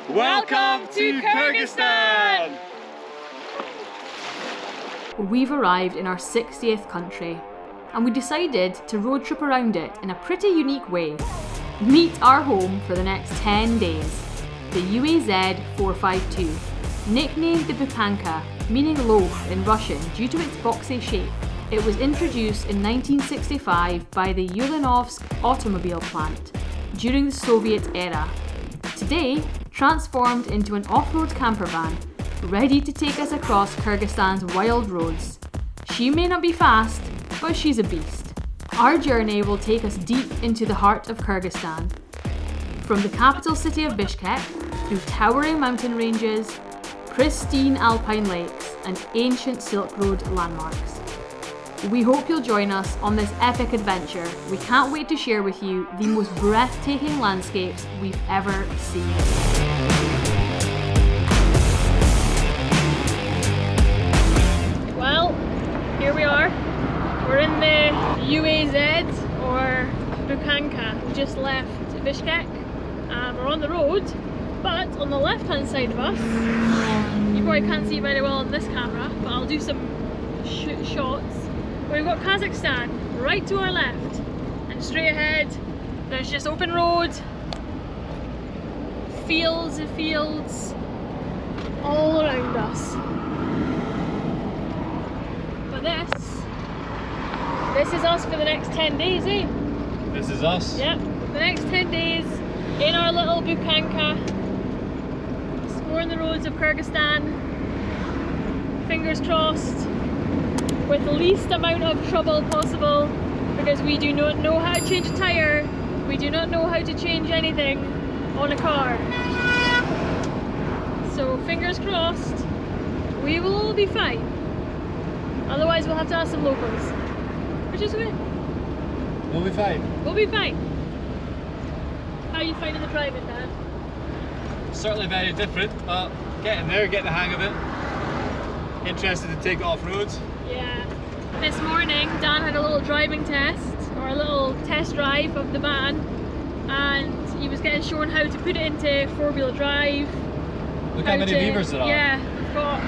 Welcome to Kyrgyzstan! We've arrived in our 60th country, and we decided to road trip around it in a pretty unique way. Meet our home for the next 10 days, the UAZ-452, nicknamed the Buhanka, meaning loaf in Russian due to its boxy shape. It was introduced in 1965 by the Ulanovsk automobile plant during the Soviet era. Today, transformed into an off-road camper van, ready to take us across Kyrgyzstan's wild roads. She may not be fast, but she's a beast. Our journey will take us deep into the heart of Kyrgyzstan. From the capital city of Bishkek, through towering mountain ranges, pristine alpine lakes, and ancient Silk Road landmarks. We hope you'll join us on this epic adventure. We can't wait to share with you the most breathtaking landscapes we've ever seen. Well, here we are. We're in the UAZ or Buhanka. We just left Bishkek. We're on the road, but on the left hand side of us, you probably can't see very well on this camera, but I'll do some shots. We've got Kazakhstan right to our left, and straight ahead there's just open road, fields and fields all around us. But this is us for the next 10 days, eh? This is us? Yep, the next 10 days in our little Buhanka, exploring the roads of Kyrgyzstan, fingers crossed, with the least amount of trouble possible, because we do not know how to change a tyre, we do not know how to change anything on a car. So fingers crossed, we will all be fine. Otherwise we'll have to ask some locals. Which is okay. We'll be fine. We'll be fine. How are you finding the driving, Dan? Certainly very different, but getting there, getting the hang of it. Interested to take it off-road. Yeah. This morning Dan had a little driving test, or a little test drive of the van, and he was getting shown how to put it into four-wheel drive. Look how many levers there are. Yeah, we've got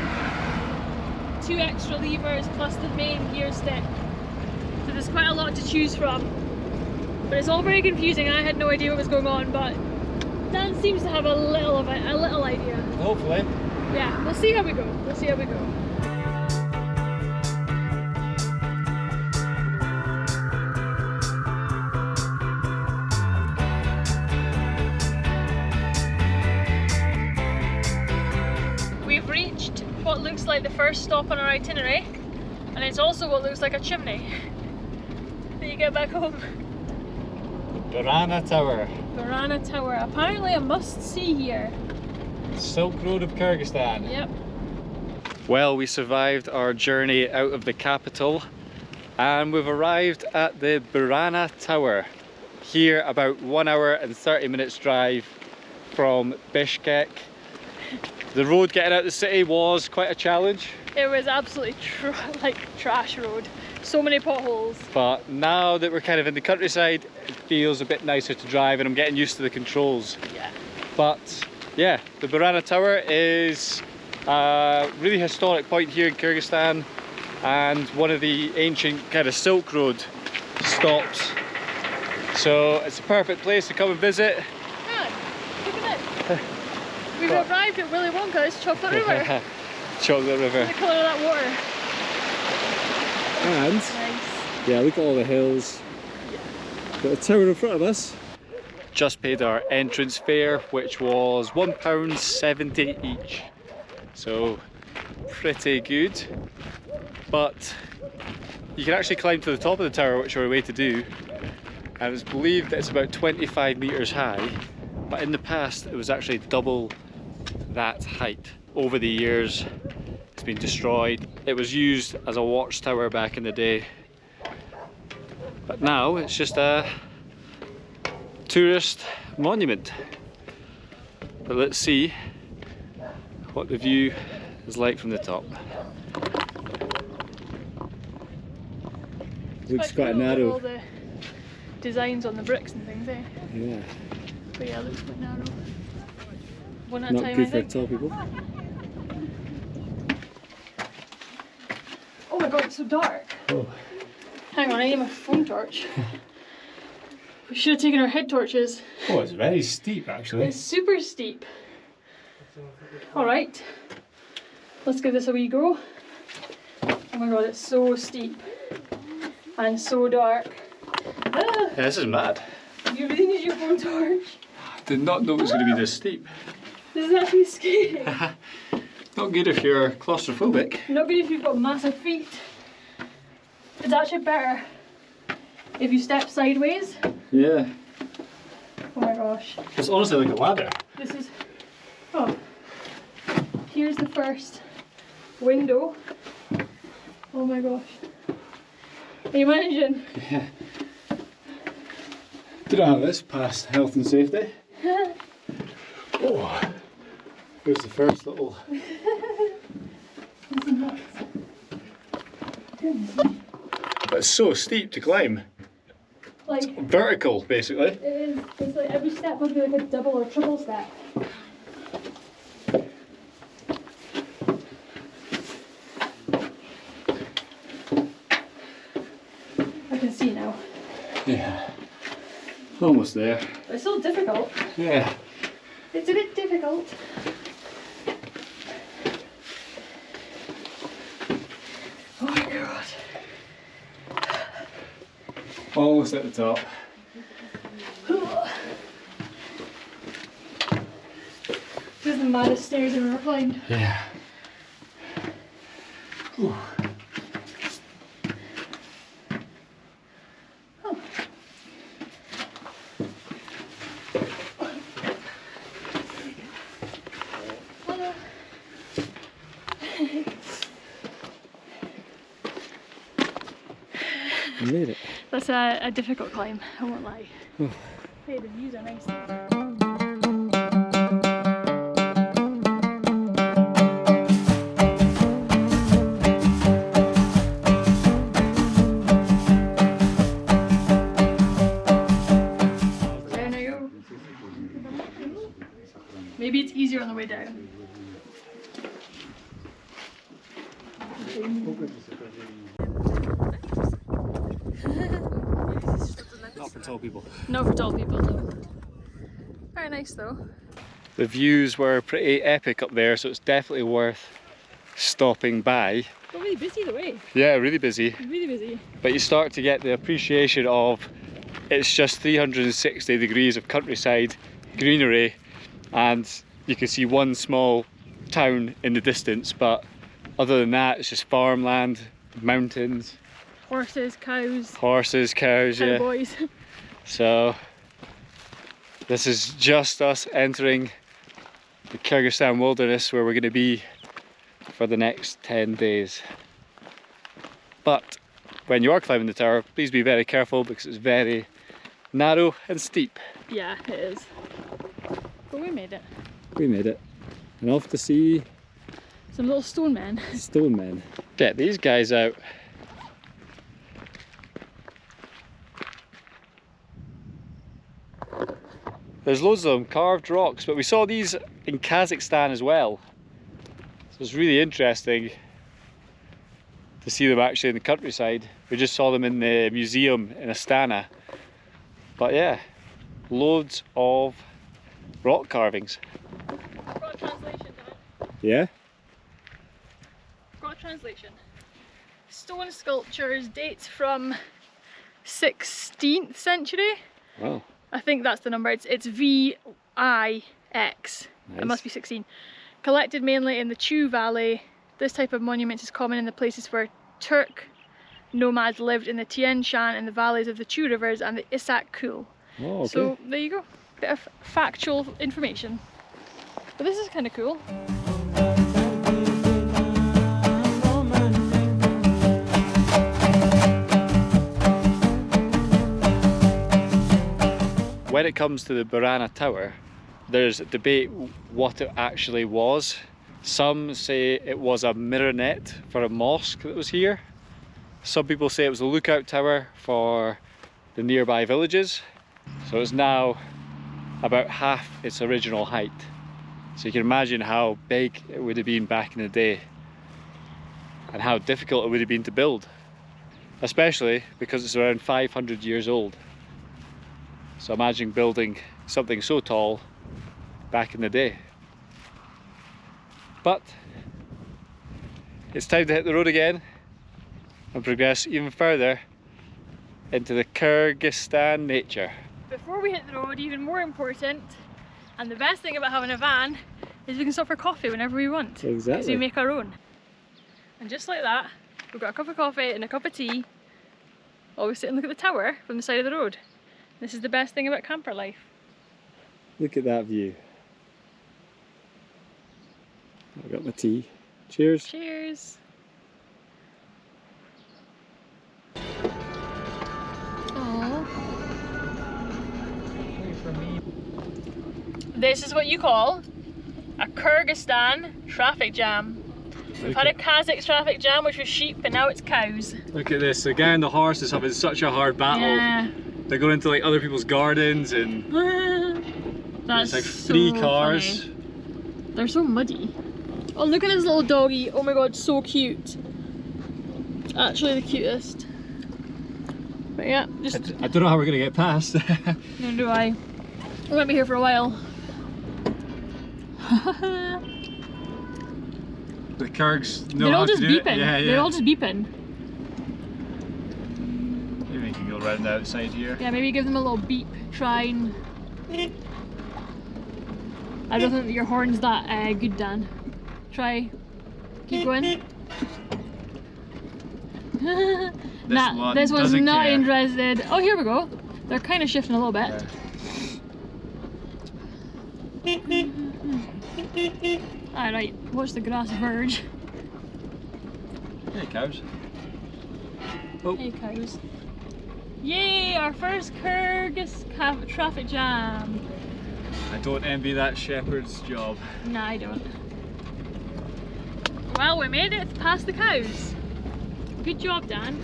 2 extra levers plus the main gear stick. So there's quite a lot to choose from. But it's all very confusing. I had no idea what was going on, but Dan seems to have a little idea. Hopefully. Yeah, we'll see how we go. We'll see how we go. We've reached what looks like the first stop on our itinerary, and it's also what looks like a chimney when you get back home. Buhanka Tower. Buhanka Tower, apparently a must-see here. Silk Road of Kyrgyzstan. Yep. Well, we survived our journey out of the capital, and we've arrived at the Buhanka Tower. Here about 1 hour and 30 minutes drive from Bishkek. The road getting out of the city was quite a challenge. It was absolutely trash road. So many potholes. But now that we're kind of in the countryside, it feels a bit nicer to drive, and I'm getting used to the controls. Yeah. But yeah, the Buhanka Tower is a really historic point here in Kyrgyzstan, and one of the ancient kind of Silk Road stops. So it's a perfect place to come and visit. Yeah, look at it. We've arrived at Willy Wonka's Chocolate River. Chocolate River. The colour of that water. And Nice. yeah, look at all the hills. Got a tower in front of us. Just paid our entrance fare, which was £1.70 each. So pretty good. But you can actually climb to the top of the tower, which we're away to do. And it's believed that it's about 25 metres high, but in the past it was actually double that height. Over the years it's been destroyed. It was used as a watchtower back in the day, but now it's just a tourist monument. But let's see what the view is like from the top. Looks quite cool, narrow. all the designs on the bricks and things, eh? Yeah. But yeah, it looks quite narrow. One at a Not time, I good for think. tall people. Oh my god, it's so dark. Oh. Hang on, I need my phone torch. We should have taken our head torches. Oh, it's very steep actually. It's super steep. Alright, let's give this a wee go. Oh my god, it's so steep and so dark. Ah, Yeah, this is mad. you really need your phone torch. Did not know it was going to be this steep. This is actually scary. Not good if you're claustrophobic. Not good if you've got massive feet. It's actually better if you step sideways. Yeah. Oh my gosh. It's honestly like a ladder. This is, oh, here's the first window. Oh my gosh. Are you managing? Yeah. Did I have this past health and safety? Oh, here's the first little. This is nuts. Goodness me. But it's so steep to climb. Like, Vertical, basically. it is, it's like every step must be like a double or triple step. I can see now. Yeah. Almost there. But it's still difficult. Yeah. It's a bit difficult. Oh my god. Almost at the top. This is the maddest stairs I've ever climbed. Yeah. Ooh. You made it. That's a difficult climb, I won't lie. Oh. Hey, the views are nice. There you go. Maybe it's easier on the way down. Not for tall people. Not for tall people, no. Very nice though. The views were pretty epic up there, so it's definitely worth stopping by. Got really busy the way. Yeah, really busy. Really busy. But you start to get the appreciation of it's just 360 degrees of countryside greenery, and you can see one small town in the distance, but other than that it's just farmland, mountains, Horses, cows, cows, yeah. cowboys. So this is just us entering the Kyrgyzstan wilderness where we're going to be for the next 10 days. But when you are climbing the tower, please be very careful because it's very narrow and steep. Yeah, it is. But we made it. We made it. And off to see Some little stone men. stone men. Get these guys out. There's loads of them, carved rocks, but we saw these in Kazakhstan as well. So it's really interesting to see them actually in the countryside. We just saw them in the museum in Astana. But yeah, loads of rock carvings. Got a translation, Dad. Yeah? Got a translation. Stone sculptures dates from 16th century. Wow. I think that's the number. It's VIX. Nice. It must be 16. Collected mainly in the Chu Valley. This type of monument is common in the places where Turk nomads lived in the Tian Shan and the valleys of the Chu rivers and the Isak Kul. Oh, okay. So there you go. Bit of factual information. But this is kind of cool. When it comes to the Buhanka Tower, there's a debate what it actually was. Some say it was a minaret for a mosque that was here. Some people say it was a lookout tower for the nearby villages. So it's now about half its original height. So you can imagine how big it would have been back in the day and how difficult it would have been to build, especially because it's around 500 years old. So imagine building something so tall back in the day. But it's time to hit the road again and progress even further into the Kyrgyzstan nature. Before we hit the road, even more important, and the best thing about having a van, is we can stop for coffee whenever we want. Exactly. Because we make our own. And just like that, we've got a cup of coffee and a cup of tea. Always sit and look at the tower from the side of the road. This is the best thing about camper life. Look at that view. I've got my tea. Cheers. Cheers. This is what you call a Kyrgyzstan traffic jam. We've had a Kazakh traffic jam which was sheep, and now it's cows. Look at this, the guy on the horse is having such a hard battle. Yeah. They're going into like other people's gardens and That's there's like so 3 cars. funny. They're so muddy. Oh, look at this little doggy. Oh my god, so cute. Actually the cutest. But yeah, just... I don't know how we're going to get past. Neither do I. We're going to be here for a while. The Kyrgyz know They're how all to just do it. beeping. Yeah, yeah. They're all just beeping. Maybe we can go round the outside here. Yeah, maybe give them a little beep. Try and... I don't think that your horn's that good, Dan. Try. Keep going. Nah, this one's not interested. Oh, here we go. They're kind of shifting a little bit. Yeah. Alright, watch the grass verge. Hey cows. Oh. Hey cows. Yay, our first Kyrgyz traffic jam. I don't envy that shepherd's job. Nah, I don't. Well, we made it past the cows. Good job, Dan.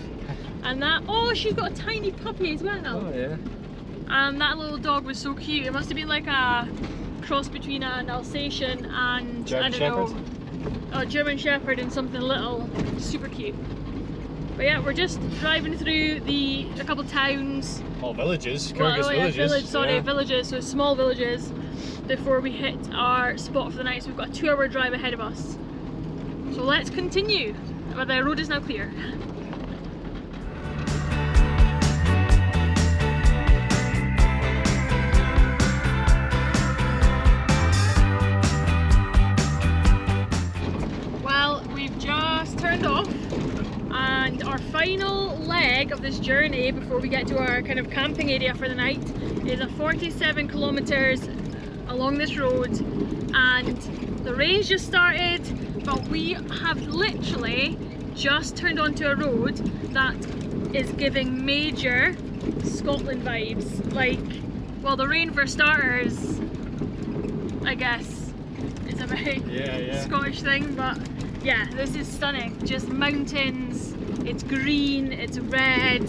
And that, oh, she's got a tiny puppy as well. Oh yeah. And that little dog was so cute. It must have been like a cross between an Alsatian and German I don't Shepherd? know, a German Shepherd and something little. Super cute. But yeah, we're just driving through a couple towns. All villages, Kyrgyz Well, yeah, villages. villages, so small villages before we hit our spot for the night. So we've got a 2-hour drive ahead of us. So let's continue. But the road is now clear. Well, we've just turned off, and our final leg of this journey before we get to our kind of camping area for the night is a 47 kilometers along this road, and the rain's just started, but we have literally just turned onto a road that is giving major Scotland vibes. Like, well, the rain for starters, I guess, is a very Scottish thing, but yeah, this is stunning. Just mountains, it's green, it's red.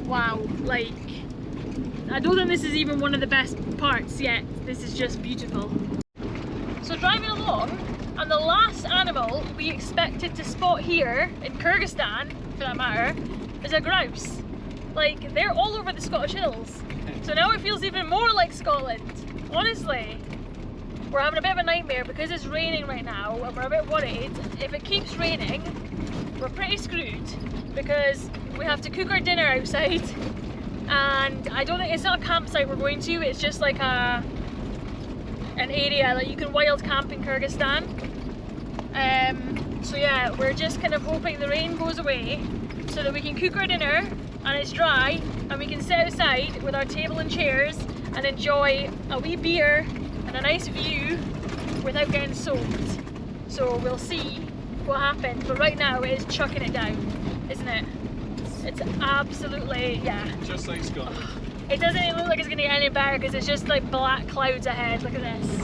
Wow, like, I don't think this is even one of the best parts yet. This is just beautiful. So driving along, and the last animal we expected to spot here in Kyrgyzstan, for that matter, is a grouse. Like, they're all over the Scottish hills. So now it feels even more like Scotland. Honestly, we're having a bit of a nightmare because it's raining right now, and we're a bit worried. If it keeps raining, we're pretty screwed because we have to cook our dinner outside. And I don't think, it's not a campsite we're going to, it's just like an area that you can wild camp in Kyrgyzstan. So yeah, we're just kind of hoping the rain goes away so that we can cook our dinner and it's dry and we can sit outside with our table and chairs and enjoy a wee beer and a nice view without getting soaked. So we'll see what happens, but right now it is chucking it down, isn't it? It's absolutely, yeah. Just like Scotland. It doesn't even look like it's going to get any better because it's just like black clouds ahead. Look at this.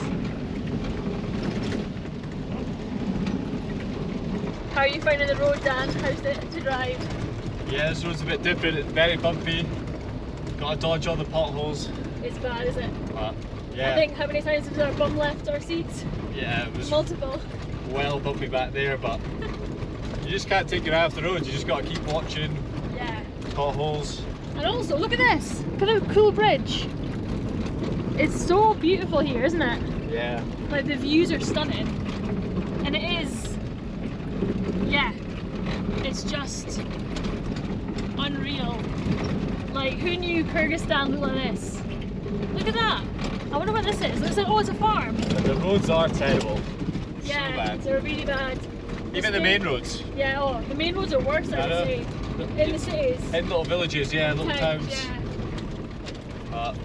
How are you finding the road, Dan? How's it to drive? Yeah, this road's a bit different, it's very bumpy. Got to dodge all the potholes. It's bad, is it? But Yeah. I think how many times has our bum left our seats? Yeah, it was Multiple. well bumpy back there, but you just can't take your eye off the road. You just got to keep watching. Yeah. Potholes. And also, look at this. Look at the cool bridge. It's so beautiful here, isn't it? Yeah. Like the views are stunning. And it is, yeah, it's just unreal. Like, who knew Kyrgyzstan looked like this? Look at that. I wonder what this is. It looks like, oh, it's a farm. But the roads are terrible. Yeah, so bad. they're really bad. Even the main roads. Yeah, oh, the main roads are worse, I would say. In the cities. In little villages, yeah, little towns. Yeah.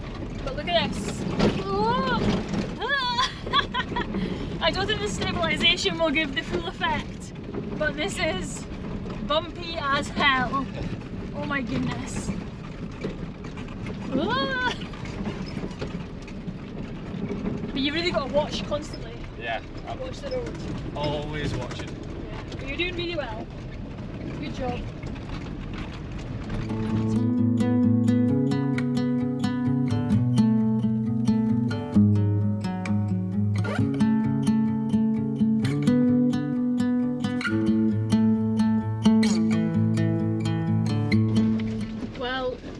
But look at this. Oh. Ah. I don't think the stabilisation will give the full effect, but this is bumpy as hell. Oh my goodness. Ah. But you really got to watch constantly. Yeah. Watch the road. Always watching. Yeah. But you're doing really well. Good job.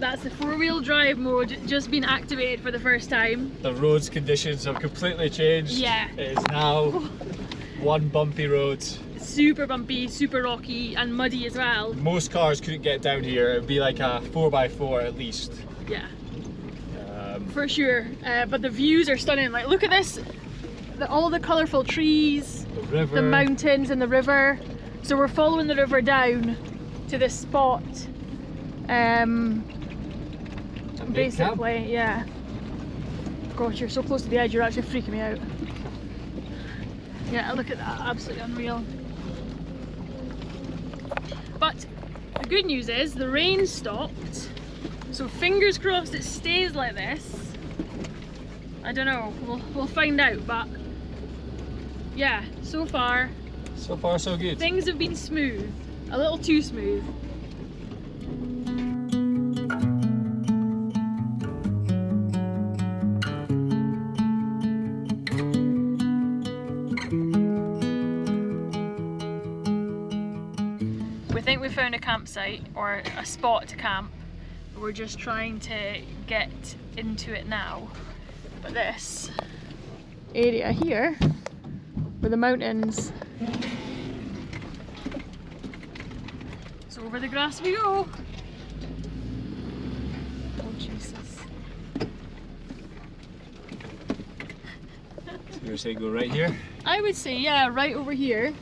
That's the four-wheel drive mode just been activated for the first time. The roads conditions have completely changed. Yeah. It is now one bumpy road. Super bumpy, super rocky and muddy as well. Most cars couldn't get down here. It would be like a 4x4 at least. Yeah. For sure. But the views are stunning. Like, look at this. All the colourful trees, the river, the mountains and the river. So we're following the river down to this spot. Basically, yeah. Gosh, you're so close to the edge, you're actually freaking me out. Yeah, look at that, absolutely unreal. But the good news is the rain stopped, so fingers crossed it stays like this. I don't know, we'll find out, but yeah, so far so good. Things have been smooth, a little too smooth. We think we found a campsite or a spot to camp. We're just trying to get into it now. But this area here, where the mountains, so over the grass we go. Oh Jesus. So you're saying go right here? I would say, yeah, right over here.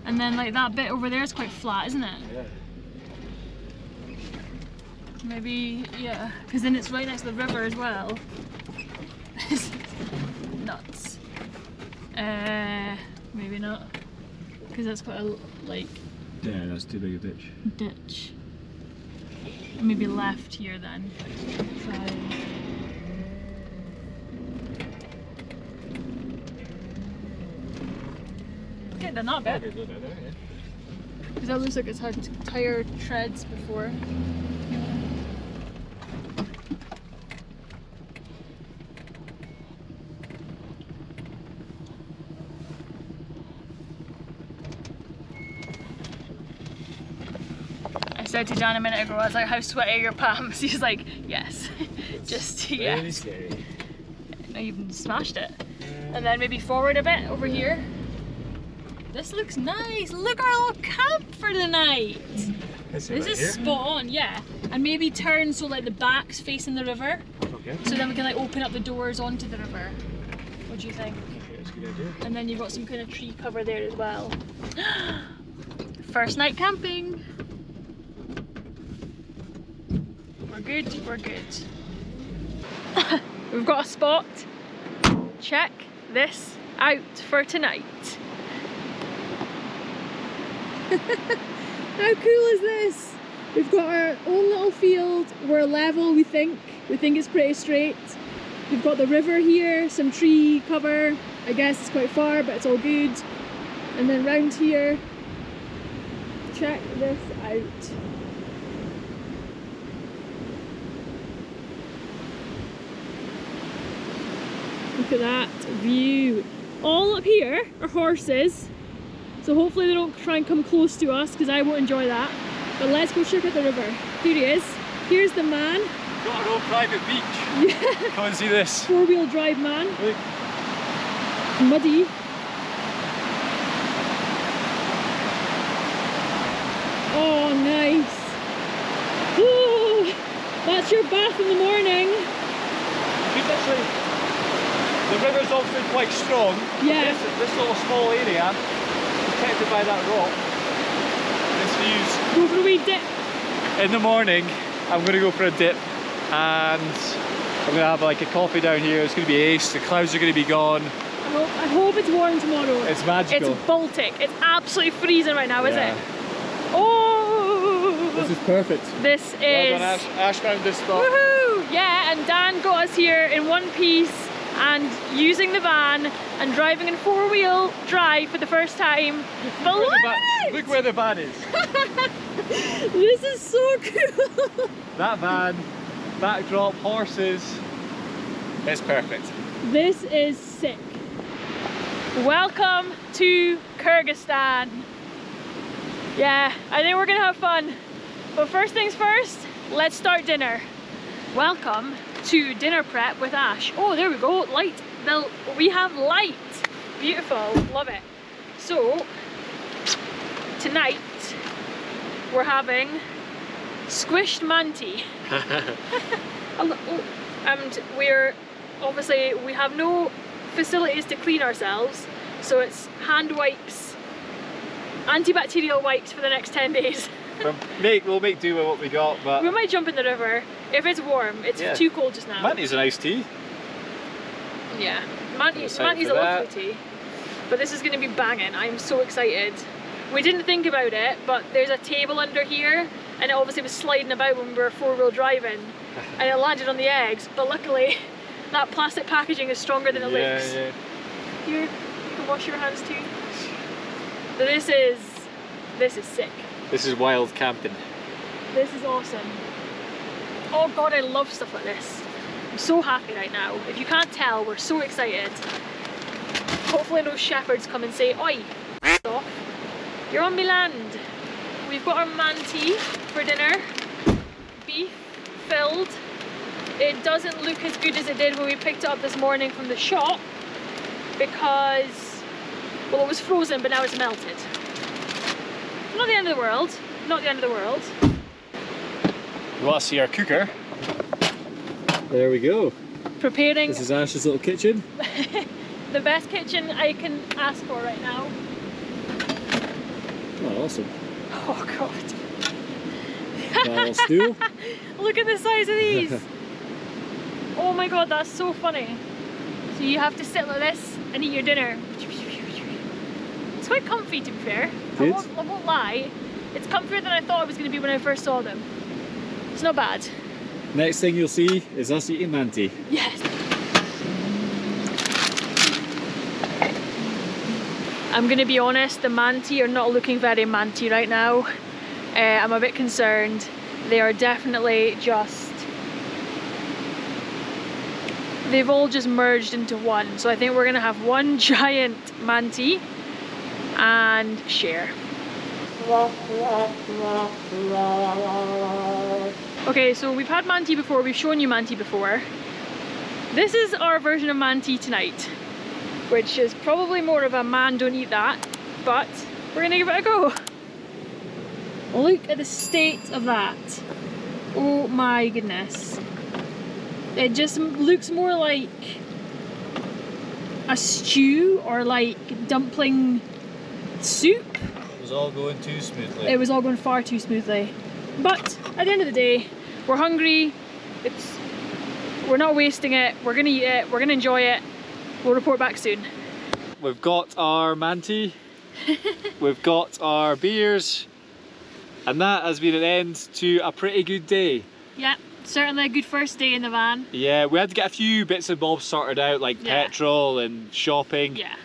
And then like that bit over there is quite flat, isn't it? Yeah. Maybe, yeah, because then it's right next to the river as well. Nuts. Maybe not, because that's quite a, like... Yeah, that's too big a ditch. Ditch. Maybe left here then. Try. Okay, they're not bad. Because that looks like it's had tire treads before. I said to Jan a minute ago, I was like, how sweaty are your palms? He's like, yes. Just, yeah. Really scary. No, you've smashed it. And then maybe forward a bit over here. This looks nice. Look, our little camp for the night. This is spot on, yeah. And maybe turn so like the back's facing the river. Okay. So then we can like open up the doors onto the river. What do you think? Okay, that's a good idea. And then you've got some kind of tree cover there as well. First night camping. We're good, we're good. We've got a spot. Check this out for tonight. How cool is this? We've got our own little field. We're level, we think. We think it's pretty straight. We've got the river here, some tree cover. I guess it's quite far, but it's all good. And then round here, check this out. Look at that view. All up here are horses, so hopefully they don't try and come close to us because I won't enjoy that. But let's go check out the river. Here he is. Here's the man. Got our own private beach. Yeah. Come and see this. Four-wheel drive man. Look. Muddy. Oh, nice. Ooh, that's your bath in the morning. The river's obviously quite strong. Yeah. This little small area, protected by that rock. This views. Go for a wee dip. In the morning, I'm going to go for a dip, and I'm going to have like a coffee down here. It's going to be ace. The clouds are going to be gone. I hope it's warm tomorrow. It's magical. It's Baltic. It's absolutely freezing right now, is it? Oh! This is perfect. This is... Well done, Ash found this spot. Woohoo! Yeah, and Dan got us here in one piece and using the van and driving in four-wheel drive for the first time. Look where the van is. This is so cool. That van, backdrop, horses. It's perfect. This is sick. Welcome to Kyrgyzstan. Yeah, I think we're gonna have fun. But first things first, let's start dinner. Welcome to dinner prep with Ash. Oh, there we go, light. We have light. Beautiful, love it. So, tonight, we're having squished manti. And we have no facilities to clean ourselves, so it's hand wipes, antibacterial wipes for the next 10 days. We'll make do with what we got, but... We might jump in the river if it's warm. It's too cold just now. Manti's an iced tea. Yeah, Manti's a lovely tea. But this is going to be banging. I'm so excited. We didn't think about it, but there's a table under here, and it obviously was sliding about when we were four-wheel driving, and it landed on the eggs, but luckily that plastic packaging is stronger than it looks. Yeah. Here, you can wash your hands too. So this is sick. This is wild camping. This is awesome. Oh god, I love stuff like this. I'm so happy right now. If you can't tell, we're so excited. Hopefully no shepherds come and say, "Oi, off. You're on me land." We've got our manti for dinner. Beef filled. It doesn't look as good as it did when we picked it up this morning from the shop because, well, it was frozen, but now it's melted. Not the end of the world. Not the end of the world. You want to see our cooker? There we go. Preparing. This is Ash's little kitchen. The best kitchen I can ask for right now. Oh, awesome. Oh god. Little stool. Look at the size of these. Oh my god, that's so funny. So you have to sit like this and eat your dinner. It's quite comfy, to be fair. I won't lie. It's comfier than I thought it was going to be when I first saw them. It's not bad. Next thing you'll see is us eating manti. Yes. I'm going to be honest, the manti are not looking very manti right now. I'm a bit concerned. They are definitely they've all just merged into one. So I think we're going to have one giant manti and share. Okay, so we've had manti before, we've shown you manti before. This is our version of manti tonight, which is probably more of a man don't eat that, but we're gonna give it a go. Look at the state of that. Oh my goodness. It just looks more like a stew or like dumpling soup. It was all going too smoothly. It was all going far too smoothly. But at the end of the day, we're hungry. We're not wasting it. We're gonna eat it. We're gonna enjoy it. We'll report back soon. We've got our manti. We've got our beers. And that has been an end to a pretty good day. Yeah, certainly a good first day in the van. Yeah, we had to get a few bits and bobs sorted out, like petrol and shopping. Yeah.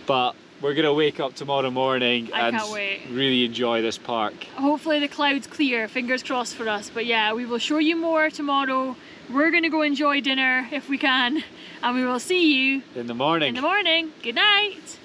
But we're gonna wake up tomorrow morning and can't wait. really enjoy this park. Hopefully the clouds clear, fingers crossed for us. But yeah, we will show you more tomorrow We're gonna go enjoy dinner if we can, and we will see you in the morning. Good night.